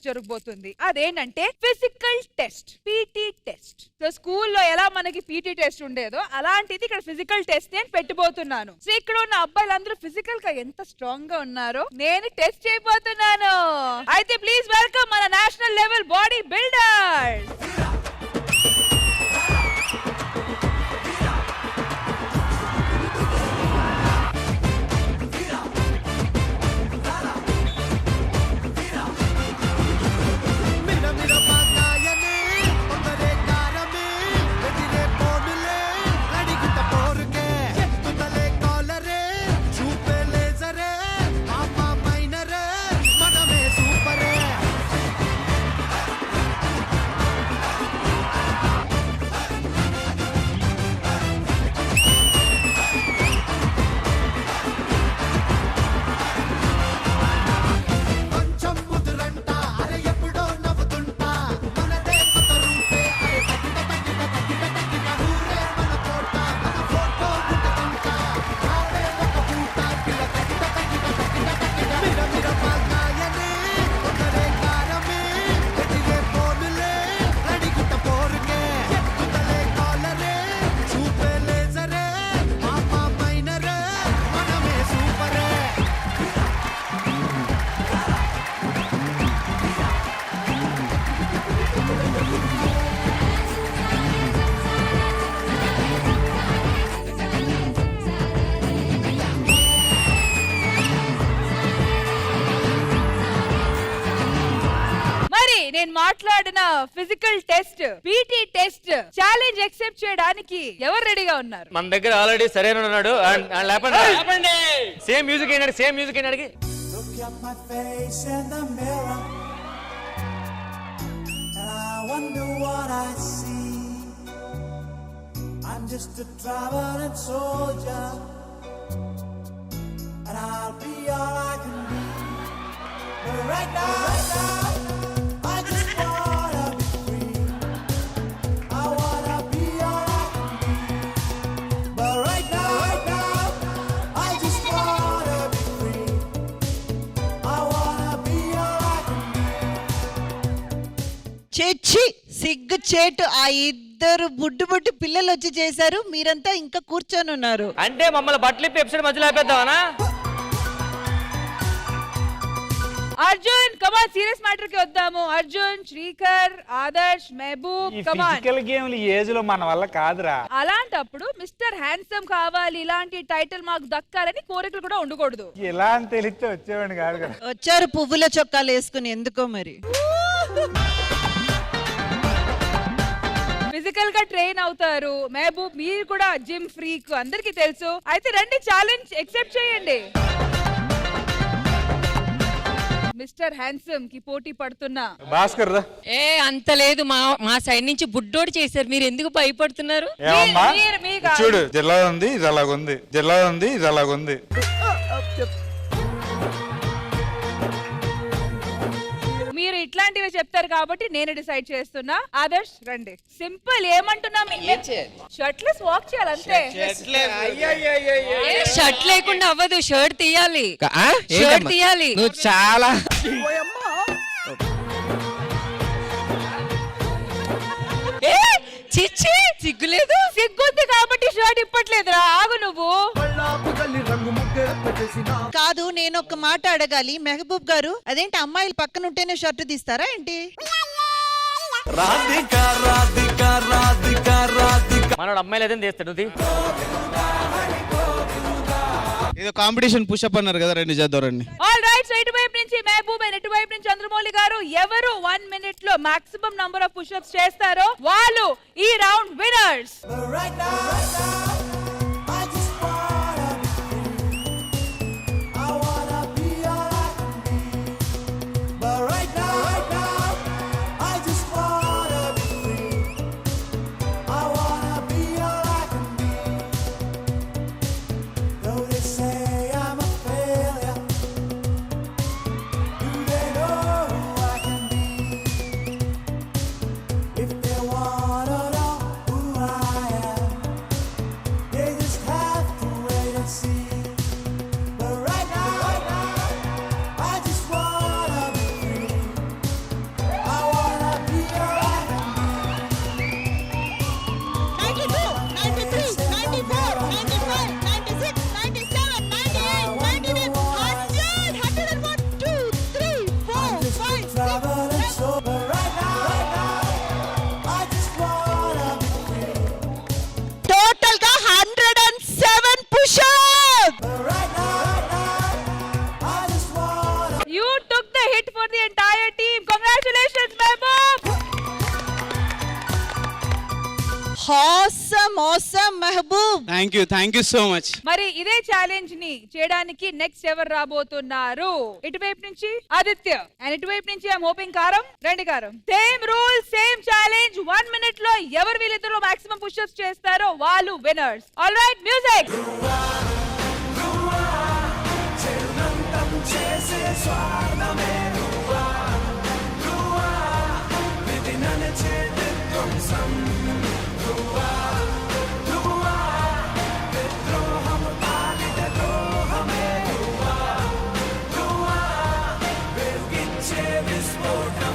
జరగబోతుంది. అదేంటంటే physical test, PT test. So స్కూల్లో ఎలా మనకి పీటీ టెస్ట్ ఉండేదో అలాంటిది ఇక్కడ ఫిజికల్ టెస్ట్ నేను పెట్టబోతున్నాను. సో ఇక్కడ ఉన్న అబ్బాయిలందరూ ఫిజికల్ గా ఎంత స్ట్రాంగ్ గా ఉన్నారో నేను టెస్ట్ చేయబోతున్నాను. అయితే ప్లీజ్ వెల్కమ్ మన నేషనల్ లెవెల్ బాడీ బిల్డర్స్. నేను మాట్లాడిన physical test, PT test challenge accept చేయడానికి ఎవరు రెడీగా ఉన్నారు? మన దగ్గర ఆల్రెడీ సరైన ఉన్నాడు. సేమ్ మ్యూజిక్ అయినాడు, సేమ్ మ్యూజిక్ అయినాడు. I'm just a traveling soldier, and I'll be all I can be. But right now, I just wanna be free. I wanna be all I can be. But right now, I just wanna be free. I wanna be all I can be. చేచి సిగ్గు చేటు ఆ ఇద్దరు బుడ్డు బుడ్డు పిల్లలు వచ్చి చేశారు, మీరంతా ఇంకా కూర్చొని ఉన్నారు. అంటే మమ్మల్ని బట్టలిప్పి ఎపిసోడ్ మధ్యలో ఆపేద్దామనా? అర్జున్ కమాన్, సీరియస్ మ్యాటర్ కి వద్దాము. అర్జున్, శ్రీకర్, ఆదర్శ్, మెహబూబ్, కమాన్. ఫిజికల్ గేమ్లు ఈ ఏజ్ లో మన వల్ల కాదురా. అలాంటప్పుడు మిస్టర్ హ్యాండ్సమ్ కావాలి, ఇలాంటి టైటిల్ మాకు దక్కాలని కోరికలు కూడా ఉండకూడదు. ఎలా అని తెలిస్తే వచ్చేవాడిని కాదు కదా. వచ్చారు పువ్వుల చొక్కాలు వేసుకుని, ఎందుకో మరి. ఫిజికల్ గా ట్రైన్ అవుతారు. మెహబూబ్ మీరు కూడా జిమ్ ఫ్రీక్, అందరికి తెలుసు. అయితే రండి, ఛాలెంజ్ యాక్సెప్ట్ చేయండి. మిస్టర్ హ్యాండ్సమ్ కి పోటీ పడుతున్నా భాస్కర్ రా. అంత లేదు, మా సైడ్ నుంచి బుడ్డోడు చేశారు, మీరు ఎందుకు భయపడుతున్నారు? చూడు, జిల్లా ఉంది ఇది అలాగుంది, జిల్లా ఉంది ఇది అలాగుంది. మీరు ఇట్లాంటివి చెప్తారు కాబట్టి నేను డిసైడ్ చేస్తున్నా. ఆదర్శ్ రండి. సింపుల్, ఏమంటున్నా, షర్ట్లెస్ వాక్ చేయాలి అంతే. షర్ట్ లేకుండా అవ్వదు, షర్ట్ తీయాలి, షర్ట్ తీయాలి. నువ్వు చాలా చిచ్చి సిగ్గులేదు. సిగ్గుంది కాబట్టి షర్ట్ ఇప్పట్లేదురా, ఆగు నువ్వు. కాదు, నేను ఒక మాట అడగాలి. మెహబూబ్ గారు, అదేంటి అమ్మాయిలు పక్కన ఉంటేనే షర్ట్ తీస్తారా ఏంటి? మనోడు అమ్మాయిలు ఏదైనా తీస్తాడు. ఏదో కాంపిటీషన్ పుషప్ అన్నారు కదా, రండి చేద్దాం రండి. ఆల్ రైట్, సో ఇటువైపు నుంచి మెహబూబ్ అండ్ ఇటువైపు నుంచి చంద్రమౌళి గారు, ఎవరు 1 minute లో మాక్సిమం నంబర్ ఆఫ్ పుషప్స్ చేస్తారో వాళ్ళు ఈ round winners. Awesome Mehboob. Thank you so much. మరి ఇదే ఛాలెంజ్ ని చేయడానికి నెక్స్ట్ ఎవరు రాబోతున్నారు? ఇటువైపు నుంచి ఆదిత్య అండ్ ఇటువైపు నుంచి ఐఎమ్ హోపింగ్ కారం. రండి కారం. Same rule same challenge. 1 minute లో ఎవరు వీళ్ళిద్దరు మాక్సిమం పుషప్స్ చేస్తారో వాళ్ళు విన్నర్స్. All right, music. చేసే స్వార్థమే నువ్వా నువ్వా విధి నడిచేది ధ్వంసం నువ్వా నువ్వా విద్రోహము పాలిట ద్రోహమే నువ్వా నువ్వా వెలిగించే విస్ఫోటం.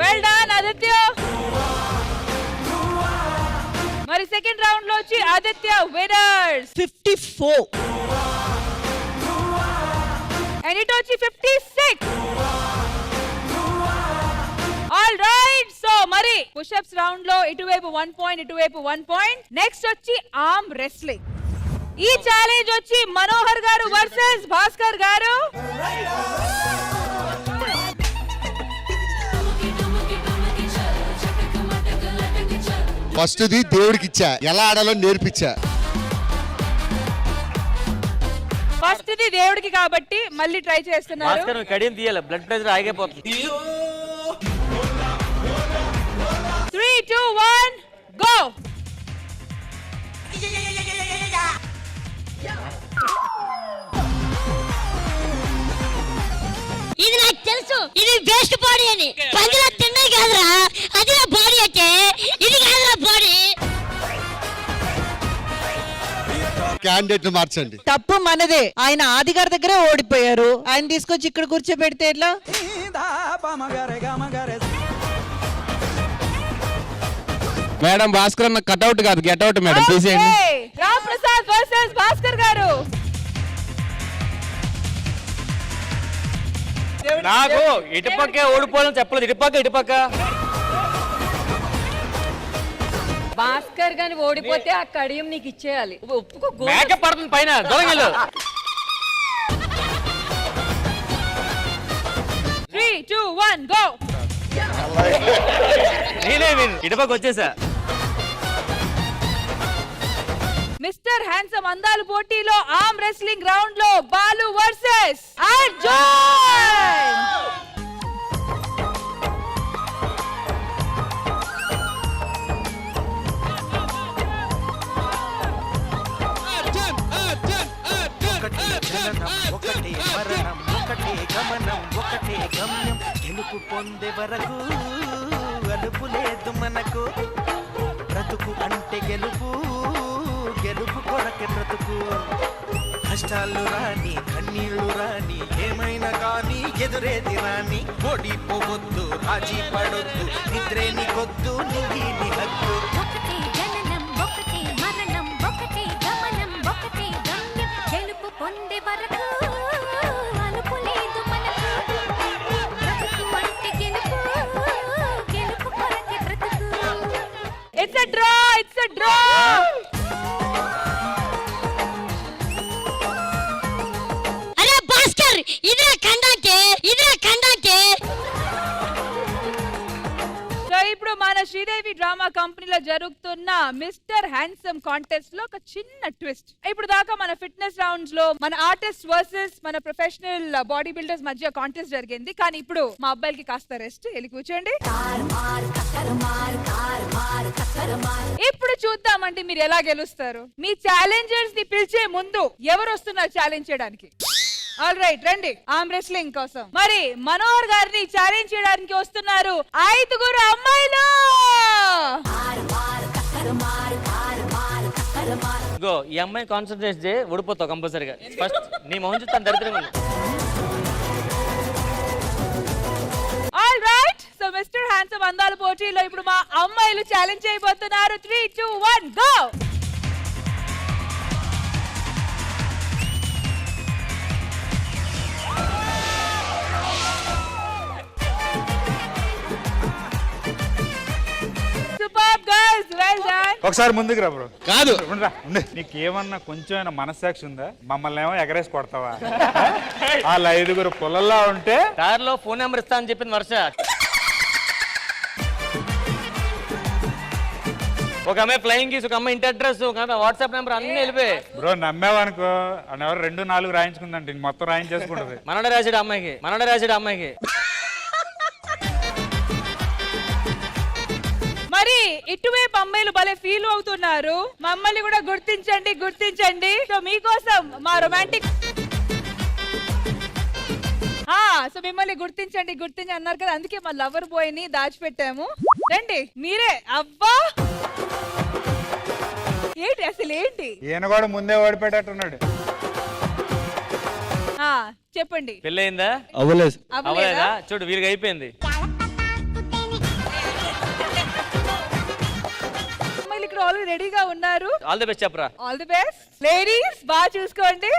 Well done Aditya. మరి సెకండ్ రౌండ్ లో వచ్చి ఆదిత్య విన్నర్స్ 54. అండ్ ఇటు వచ్చి 56. ఆల్ రైట్, సో మరి పుషప్స్ రౌండ్ లో ఇటువైపు 1 point ఇటువైపు 1 point. నెక్స్ట్ వచ్చి ఆర్మ్ రెస్లింగ్. ఈ ఛాలెంజ్ వచ్చి మనోహర్ గారు వర్సెస్ భాస్కర్ గారు. ఫస్ట్ ది దేవుడికి ఇచ్చా, ఎలా ఆడాలో నేర్పించా. ఫస్ట్ ది దేవుడికి కాబట్టి మళ్ళీ ట్రై చేస్తున్నారు. భాస్కర్ కడియం తీయాలి, బ్లడ్ ప్రెషర్ ఆగిపోతుంది. 3, 2, 1 గో. ఇది నాకు తెలుసు, ఇది వేస్ట్ బాడీ అని. పందిలో తిన్నా కాదురా, అది నా బాడీ అంటే. ఇది కాదురా బాడీ. క్యాండిడేట్ మార్చండి. తప్పు మనదే. ఆయన ఆది గారి దగ్గరే ఓడిపోయారు. ఆయన తీసుకొచ్చి ఇక్కడ కూర్చోబెడితే ఎట్లా? మేడం భాస్కర్ అన్న కట్అవుట్ కాదు, గెట్అవుట్ మేడం, తీసేయండి. Okay, రామ్ ప్రసాద్ వర్సెస్ భాస్కర్ గారు. నాకు ఇటుపక్కే ఓడిపోవాలని చెప్పలేదు, ఇటుపక్క భాస్కర్ గాని ఓడిపోతే ఆ కడియం నీకు ఇచ్చేయాలి. ఒప్పుకో. మేకప్ పడుతుంది పైన దొంగలు. 3, 2, 1 గో. నేనే ఇటుపక్క వచ్చేసా. మిస్టర్ హ్యాండ్సమ్ అందాల పోటీలో ఆర్మ్ రెస్లింగ్ రౌండ్ లో బాలు వర్సెస్ అర్జున్. ఒకటే జననం ఒకటే మరణం ఒకటే గమనం ఒకటే గమ్యం గెలుపు పొందే వరకు అలుపు లేదు మనకు. బ్రతుకు అంటే గెలుపు, గెలుపు కొరకే బ్రతుకు. కష్టాలు రాని కన్నీళ్లు రాని ఏమైనా కానీ ఎదురేది రాని. ఓడిపోవద్దు, రాజీ పడొద్దు, నిద్రేని కొద్దు, నీ హద్దు. ఒకటే జననం ఒకటే మరణం ఒకటే గమనం ఒకటే గమ్యం గెలుపు పొందే వరకు అలుపు లేదు మనకు. బ్రతుకు అంటే గెలుపు, గెలుపు కొరకే బ్రతుకు. It's a draw, it's a draw. అరే భాస్కర్, ఇదే కండాకే, ఇదే కండాకే. సో ఇప్పుడు మన శ్రీదేవి డ్రామా కంపెనీలో జరుగుతున్న మిస్టర్ హ్యాండ్సమ్ కాంటెస్ట్ లో ఒక చిన్న ట్విస్ట్. ఇప్పుడు దాకా మన ఫిట్నెస్ రౌండ్స్ లో మన ఆర్టిస్ట్ వర్సెస్ మన ప్రొఫెషనల్ బాడీ బిల్డర్స్ మధ్య కాంటెస్ట్ జరిగింది. కానీ ఇప్పుడు మా అబ్బాయిలకి కాస్త రెస్ట్, వెళ్ళి కూర్చోండి. ఇప్పుడు చూద్దామండి మీరు ఎలా గెలుస్తారు. మీ ఛాలెంజర్స్ ని పిలిచే ముందు ఎవరు వస్తున్నారు ఛాలెంజ్ చేయడానికి? ఆల్ రైట్, రండి ఆర్మ్ రెస్లింగ్ కోసం. మరి మనోహర్ గారిని ఛాలెంజ్ చేయడానికి వస్తున్నారు 5 అమ్మాయిలు. గో, ఈ అమ్మాయిని కాన్సన్ట్రేట్ చేసి ఓడిపోతావు కంపల్సరీగా. ఫస్ట్ నీ మొహం చూస్తాను దరిద్రంగా. All right, so mister handsome అందాల పోటీలో ఇప్పుడు మా అమ్మాయిలు ఛాలెంజ్ చేయబోతున్నారు. 3, 2, 1 go. Super girls, well done. ఒకసారి ముందుకు రా బ్రో. కాదు ఉండరా, ఉండు. నీకేమన్నా కొంచెమైనా మనస్సాక్షి ఉందా? మమ్మల్ని ఏమో ఎగరేసి కొడతావా? వాళ్ళ 5గురు పుల్లల్లా ఉంటే దారిలో ఫోన్ నెంబర్ ఇస్తా అని చెప్పింది వర్ష. ఒక అమ్మాయి ఫ్లయింగ్ గీస్, ఒక అమ్మాయి ఇంటి అడ్రస్, ఒక అమ్మాయి వాట్సాప్ నెంబర్ అన్ని వెళ్ళిపోయి. బ్రో నమ్మేవనుకో అని ఎవరు 2, 4 రాయించుకుందంటే మొత్తం రాయించేసుకుంటది. మనోడే రాసాడు అమ్మాయికి. మరి ఇటువైపు అమ్మాయిలు భలే ఫీల్ అవుతున్నారు. మమ్మల్ని కూడా గుర్తించండి. సో మీకోసం మా రొమాంటిక్ సో మిమ్మల్ని గుర్తించండి అన్నారు కదా, అందుకే మా లవర్ బాయ్ ని దాచిపెట్టాము. రండి మీరే. అబ్బా ఏంటి అసలు ఏంటి? ఈయన కూడా ముందే ఓడిపోయేటట్టున్నాడు. చెప్పండి. పెళ్ళయిందా? అవ్వలేదు. అవ్వలేదా? చూడు వీరికి అయిపోయింది. అమ్మాయిలు ఇక్కడ ఆల్రెడీ రెడీగా ఉన్నారు. ఆల్ ది బెస్ట్ చెప్పరా. ఆల్ ది బెస్ట్ లేడీస్, బాగా చూసుకోండి.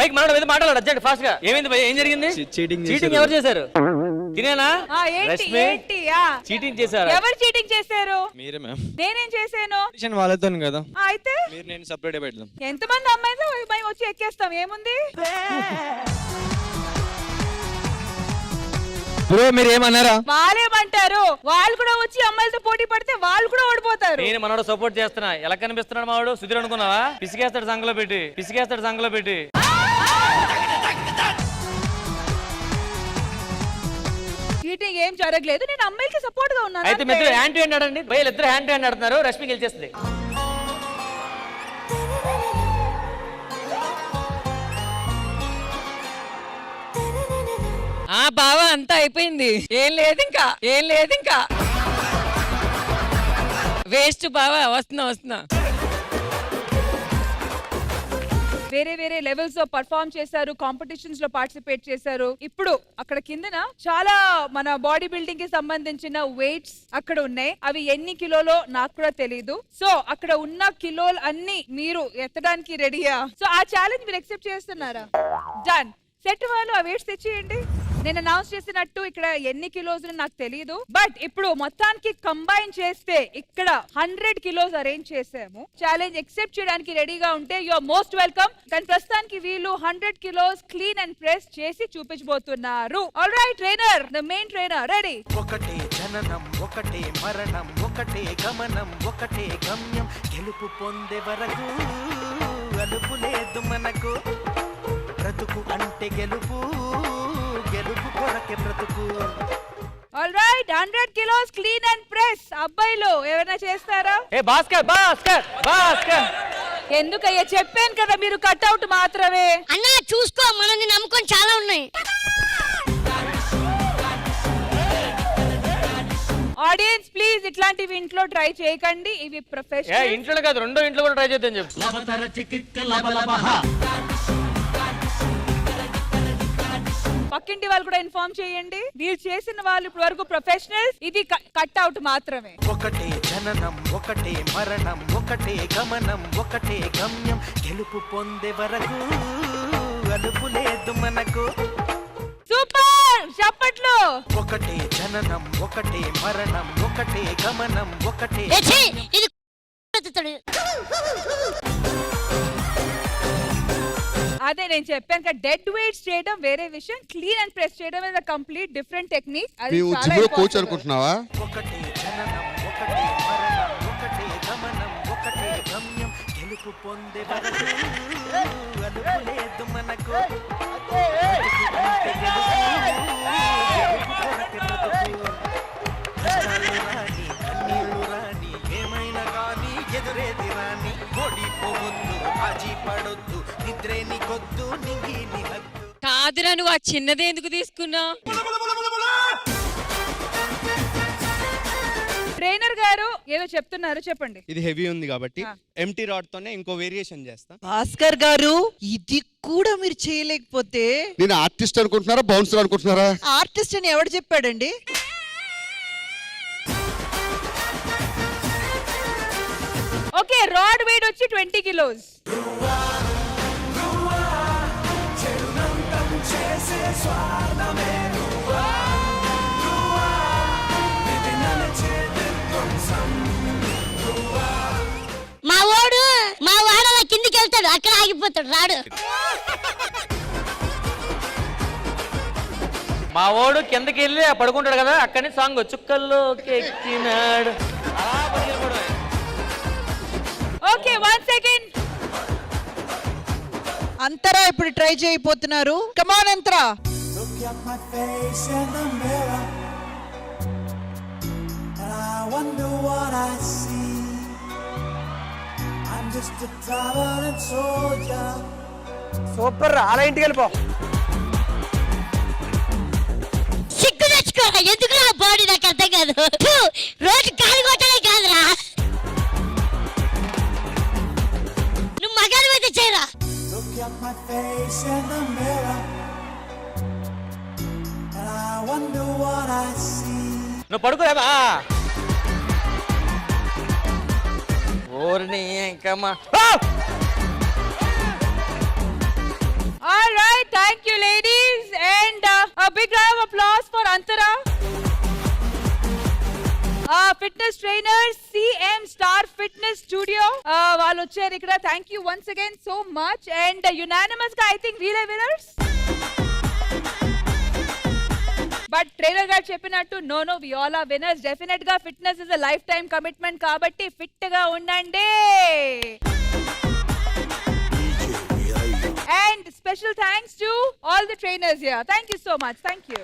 బైక్ మనోడు మీద మాట్లాడాడు అర్జెంట్ ఫాస్ట్ గా. ఏమైంది భయ్? ఏం జరిగింది? చీటింగ్ ఎవరు చేశారు? తినేనా? రష్మి చీటింగ్ చేశారు. ఎవరు చీటింగ్ చేశారు? మీరే మ్యామ్. నేనేం చేశాను? వాళ్ళతో కదా. అయితే మీరు నేను సపరేట్ పెడదాం. ఎంతమంది అమ్మాయిలు మేము వచ్చి ఎక్కేస్తాం, ఏముంది? బ్రో మీరు ఏమన్నారా? వాళ్ళేమంటారు? వాళ్ళు కూడా వచ్చి అమ్మాయిలతో పోటీ పడితే వాళ్ళు కూడా ఓడిపోతారు. నేను మనోడు సపోర్ట్ చేస్తున్నా. ఎలా కనిపిస్తున్నాడు మావాడు? సుధీర్ అనుకున్నావా? పిసికేస్తాడు సంఘలో పెట్టి. చీటింగ్ ఏం జరగలేదు. నేను అమ్మాయిలకి సపోర్ట్ గా ఉన్నాను. అయితే మిత్రులు హ్యాండ్ టు హ్యాండ్ ఆడండి. భయ్యలు ఇద్దరు హ్యాండ్ టు హ్యాండ్ ఆడుతున్నారు. రష్మి గెలిచేస్తుంది. బావా అంతా అయిపోయింది. ఏం లేదు ఇంకా వేస్ట్ బావా. వస్తున్నా. వేరే లెవెల్స్ లో పర్ఫార్మ్ చేశారు, కాంపిటీషన్స్ లో పార్టిసిపేట్ చేశారు. ఇప్పుడు అక్కడ కిందన చాలా మన బాడీ బిల్డింగ్ కి సంబంధించిన వెయిట్స్ అక్కడ ఉన్నాయి. అవి ఎన్ని కిలోలో నాకు కూడా తెలీదు. సో అక్కడ ఉన్న కిలోలు అన్ని మీరు ఎత్తడానికి రెడీయా? సో ఆ ఛాలెంజ్ మీరు యాక్సెప్ట్ చేస్తున్నారా? డన్. సెట్ వాళ్ళు ఆ వెయిట్స్ తెచ్చేయండి. నేను అనౌన్స్ చేసినట్టు ఇక్కడ ఎన్ని కిలోస్ నాకు తెలియదు, బట్ ఇప్పుడు మొత్తానికి కంబైన్ చేస్తే ఇక్కడ 100 కిలోస్ అరేంజ్ చేసాము. ఛాలెంజ్ యాక్సెప్ట్ చేయడానికి రెడీగా ఉంటే యు ఆర్ మోస్ట్ వెల్కమ్. కానీ ప్రస్తుతానికి వీళ్ళు 100 కిలోస్ క్లీన్ అండ్ ప్రెస్ చేసి చూపించబోతున్నారు. All right trainer, the main trainer ready. ఒకటే జననం, ఒకటే మరణం, ఒకటే గమనం, ఒకటే గమ్యం, గెలుపు పొందే వరకు అలుపు లేదు మనకు. బ్రతుకు అంటే గెలుపు కొరకే బ్రతుకు. All right 100 kilos clean and press అబ్బాయిలు ఎవరైనా చేస్తారా? ఏ భాస్కర్. ఎందుకయ్యా చెప్పాను కదా మీరు కట్అవుట్ మాత్రమే. అన్నా చూసుకో, మనల్ని నమ్ముకొని చాలా ఉన్నాయి. ఆడియన్స్ ప్లీజ్ ఇట్లాంటివి ఇంట్లో ట్రై చేయకండి. ఇవి ప్రొఫెషనల్. ఇంట్లో కాదు, రెండో ఇంట్లో కూడా ట్రై చేద్దాం చెప్పు. పక్కింటి వాళ్ళు కూడా ఇన్ఫార్మ్ చేయండి. వీళ్ళు చేసిన వాళ్ళు ఇప్పటి వరకు ప్రొఫెషనల్స్. ఇది కట్అవుట్ మాత్రమే. ఒకటే జననం, ఒకటే మరణం, ఒకటే గమనం, ఒకటే గమ్యం, గెలుపు పొందే వరకు అలుపు లేదు మనకు. సూపర్, చప్పట్లు. ఒకటే జననం, ఒకటే మరణం, ఒకటే గమనం, ఒకటే ఇది అదే నేను చెప్పాను కదా, డెడ్ వెయిట్స్ చేయడం వేరే విషయం, క్లీన్ అండ్ ప్రెస్ చేయడం ఇస్ కంప్లీట్ డిఫరెంట్ టెక్నిక్. అది చాలా కోచ్ important. అనుకుంటున్నావా? ఒకటే జననం, ఒకటే మరణం, ఒకటే గమనం, ఒకటే గమ్యం, గెలుపు పొందే వరకు అలుపు లేదు మనకు. కన్నీళ్లు రాని అయినా నువ్వు ఆ చిన్నదే ఎందుకు తీసుకున్నావు? ట్రైనర్ గారు ఏదో చెప్తున్నారు, చెప్పండి. ఇది హెవీ ఉంది కాబట్టి ఎంటీ రాడ్ తోనే ఇంకో వేరియేషన్ చేస్తా. భాస్కర్ గారు ఇది కూడా మీరు చేయలేకపోతే నేను ఆర్టిస్ట్ అనుకుంటున్నారా బౌన్సర్ అనుకుంటున్నారా? ఆర్టిస్ట్ అని ఎవడు చెప్పాడండి? ఓకే, రాడ్ వెయిట్ వచ్చి 20 కిలోస్. మా వాడు అలా కిందికి వెళ్తాడు, అక్కడ ఆగిపోతాడు, రాడు. మా వాడు కిందకి వెళ్ళి పడుకుంటాడు కదా, అక్కడి సాంగ్ చుక్కల్లో ఎక్కినాడు అలా పట్టుకెళ్ళిపోవడమే. Okay, 1 second. అంతరా ఇప్పుడు ట్రై చేయబోతున్నారు. కమాన్ అంతరా. Look at my face in the mirror, and I wonder what I see. I'm just a traveling soldier. Super, అలా ఇంటికి వెళ్ళిపో. సిగ్గు తెచ్చుకోరా, ఎందుకు నా బాడీ నాకు అర్థం కాదు. ఫు, రోజు కాలు కొట్టలే కాదురా. నువ్వు మగాడు అయితే చేయరా. Look at my face in the mirror, and I wonder what I see. నువ్వు పడుకోలేదా? ఓర్ని ఇంకమ్మా. All right, thank you ladies, and a big round of applause for Antara. Fitness trainers, CM Star Fitness Studio. వాళ్ళు వచ్చారు ఇక్కడ. Thank you once again so much, and unanimous గా I think వీళ్ళే winners. But trainer గారు చెప్పినట్టు no we all are winners. Definite గా fitness is a lifetime commitment కాబట్టి fit గా ఉండండి. And special thanks to all the trainers here. Thank you so much. Thank you.